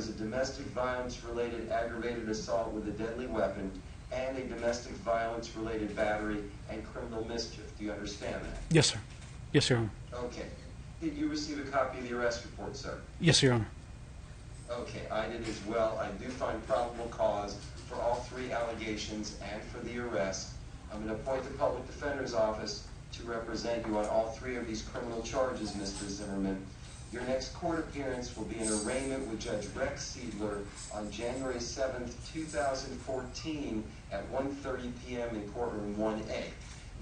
is a domestic violence-related aggravated assault with a deadly weapon and a domestic violence-related battery and criminal mischief. Do you understand that? Yes, sir. Yes, Your Honor. Okay. Did you receive a copy of the arrest report, sir? Yes, Your Honor. Okay, I did as well. I do find probable cause for all three allegations and for the arrest. I'm going to appoint the public defender's office to represent you on all three of these criminal charges, Mr. Zimmerman. Your next court appearance will be an arraignment with Judge Rex Siedler on January 7th, 2014 at 1:30 p.m. in courtroom 1A.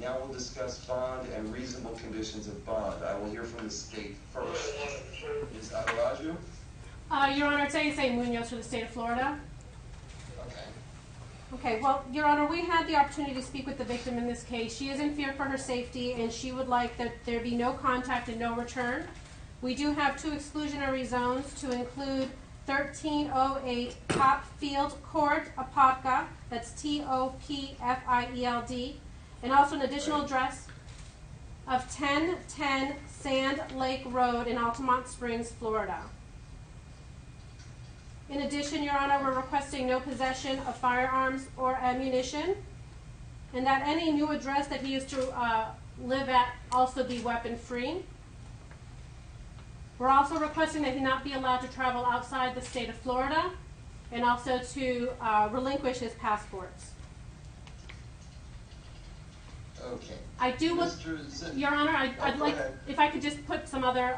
Now we'll discuss bond and reasonable conditions of bond. I will hear from the state first. Ms. Adaraju? Your Honor, it's A.S.A. Munoz for the state of Florida. Okay. Okay, well, Your Honor, we had the opportunity to speak with the victim in this case. She is in fear for her safety, and she would like that there be no contact and no return. We do have two exclusionary zones to include 1308 Topfield Court, Apopka, that's Topfield, and also an additional address of 1010 Sand Lake Road in Altamont Springs, Florida. In addition, Your Honor, we're requesting no possession of firearms or ammunition, and that any new address that he is to live at also be weapon-free. We're also requesting that he not be allowed to travel outside the state of Florida, and also to relinquish his passports. Okay. I do look, Your Honor, I'd like, if I could just put some other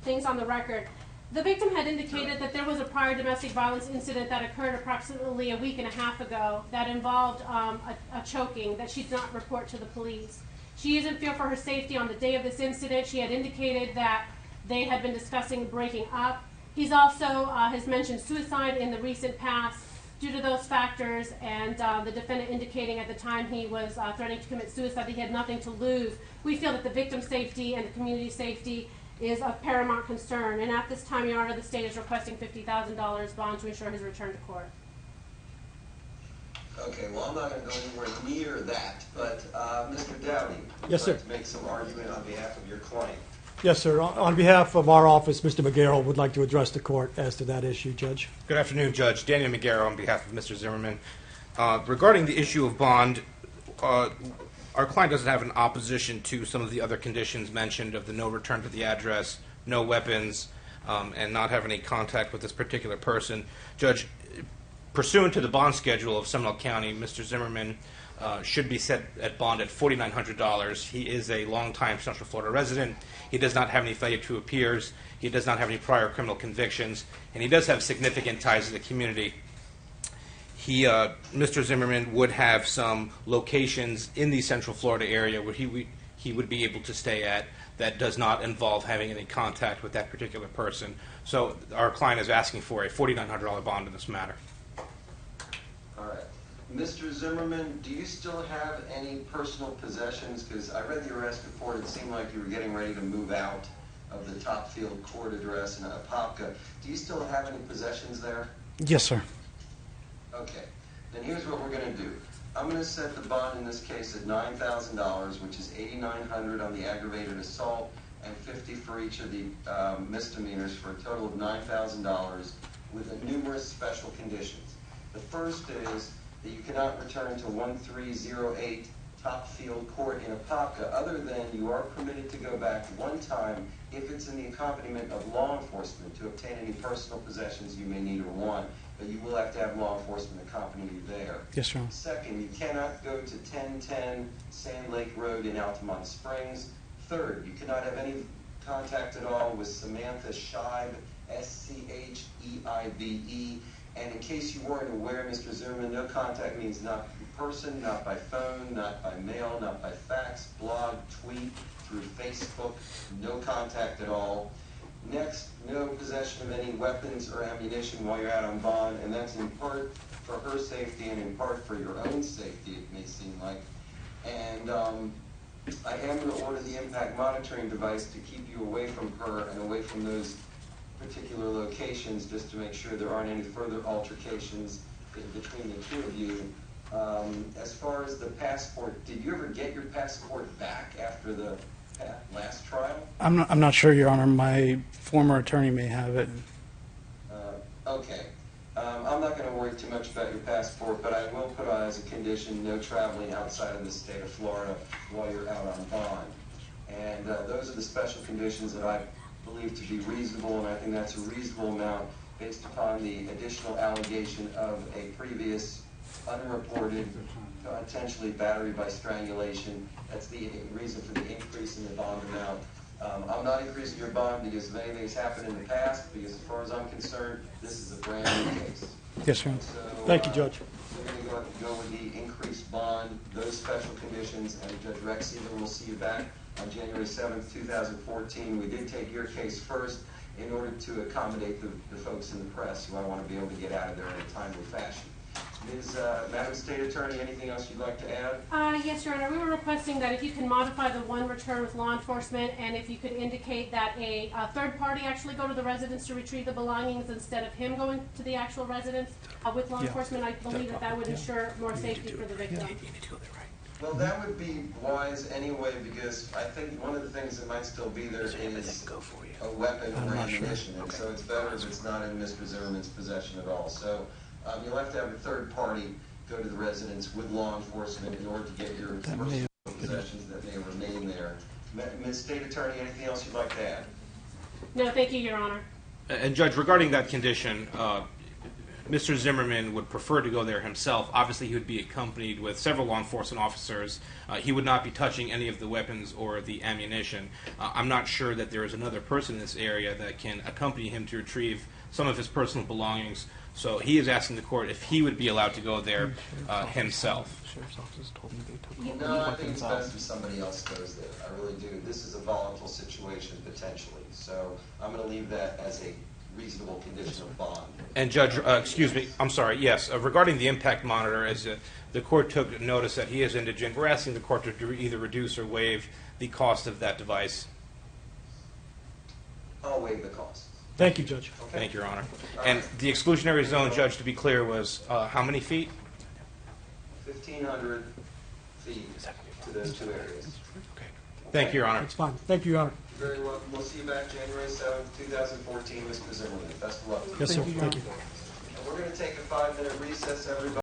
things on the record. The victim had indicated that there was a prior domestic violence incident that occurred approximately a week and a half ago that involved a choking that she did not report to the police. She is in fear for her safety. On the day of this incident, she had indicated that they had been discussing breaking up. He's also has mentioned suicide in the recent past due to those factors, and the defendant indicating at the time he was threatening to commit suicide that he had nothing to lose. We feel that the victim's safety and the community's safety is of paramount concern, and at this time, Your Honor, the state is requesting $50,000 bond to ensure his return to court. Okay, well, I'm not going to go anywhere near that, but Mr. Dowdy, yes, sir. Like to make some argument on behalf of your client. Yes, sir. On behalf of our office, Mr. McGarrell would like to address the court as to that issue, Judge. Good afternoon, Judge. Daniel McGarrell on behalf of Mr. Zimmerman. Regarding the issue of bond, our client doesn't have an opposition to some of the other conditions mentioned of the no return to the address, no weapons, and not have any contact with this particular person. Judge, pursuant to the bond schedule of Seminole County, Mr. Zimmerman should be set at bond at $4,900. He is a longtime Central Florida resident. He does not have any failure to appears. He does not have any prior criminal convictions, and he does have significant ties to the community. Mr. Zimmerman would have some locations in the Central Florida area where he would be able to stay at that does not involve having any contact with that particular person. So our client is asking for a $4,900 bond in this matter. All right. Mr. Zimmerman, do you still have any personal possessions? Because I read the arrest report. It seemed like you were getting ready to move out of the Topfield Court address in Apopka. Do you still have any possessions there? Yes, sir. Okay. Then here's what we're going to do. I'm going to set the bond in this case at $9,000, which is $8,900 on the aggravated assault and $50 for each of the misdemeanors, for a total of $9,000 with numerous special conditions. The first is that you cannot return to 1308 Topfield Court in Apopka, other than you are permitted to go back one time if it's in the accompaniment of law enforcement to obtain any personal possessions you may need or want, but you will have to have law enforcement accompany you there. Yes, sir. Second, you cannot go to 1010 Sand Lake Road in Altamont Springs. Third, you cannot have any contact at all with Samantha Scheibe, S-C-H-E-I-B-E. And in case you weren't aware, Mr. Zimmerman, no contact means not in person, not by phone, not by mail, not by fax, blog, tweet, through Facebook, no contact at all. Next, no possession of any weapons or ammunition while you're out on bond, and that's in part for her safety and in part for your own safety, it may seem like. And I am going to order the impact monitoring device to keep you away from her and away from those particular locations, just to make sure there aren't any further altercations between the two of you. As far as the passport, did you ever get your passport back after the last trial? I'm not sure, Your Honor. My former attorney may have it. Okay. I'm not going to worry too much about your passport, but I will put on as a condition no traveling outside of the state of Florida while you're out on bond. And those are the special conditions that I believe to be reasonable, and I think that's a reasonable amount based upon the additional allegation of a previous unreported, potentially battery by strangulation. That's the reason for the increase in the bond amount. I'm not increasing your bond because of anything that's happened in the past, because as far as I'm concerned, this is a brand new case. Yes, sir. So, Thank you, Judge. We're going to go with the increased bond, those special conditions, and Judge Rexeter will see you back on January 7th, 2014. We did take your case first in order to accommodate the folks in the press who I want to be able to get out of there in a timely fashion. Madam State Attorney, anything else you'd like to add? Yes, Your Honor. We were requesting that if you can modify the one return with law enforcement, and if you could indicate that a third party actually go to the residence to retrieve the belongings instead of him going to the actual residence with law enforcement, I believe that would ensure more safety for the victim. Well, that would be wise anyway, because I think one of the things that might still be there is a weapon or ammunition, and so it's better if it's not in Mr. Zimmerman's possession at all. So you'll have to have a third party go to the residence with law enforcement in order to get your personal possessions that may remain there. Ms. State Attorney, anything else you'd like to add? No, thank you, Your Honor. And Judge, regarding that condition, Mr. Zimmerman would prefer to go there himself. Obviously, he would be accompanied with several law enforcement officers. He would not be touching any of the weapons or the ammunition. I'm not sure that there is another person in this area that can accompany him to retrieve some of his personal belongings. So he is asking the court if he would be allowed to go there himself. No, I think it's best if somebody else goes there. I really do. This is a volatile situation potentially. So I'm going to leave that as a reasonable condition of bond. And Judge, excuse me, I'm sorry, yes, regarding the impact monitor, as the court took notice that he is indigent, we're asking the court to either reduce or waive the cost of that device. I'll waive the cost. Thank you, Judge. Okay. Thank you, Your Honor. And the exclusionary zone, Judge, to be clear, was how many feet? 1,500 feet to those two areas. Okay. Thank you, Your Honor. That's fine. Thank you, Your Honor. You're very welcome. We'll see you back January 7th, 2014, Mr. Zimmerman. Best of luck. Yes, sir. Thank you. And we're going to take a 5-minute recess, everybody.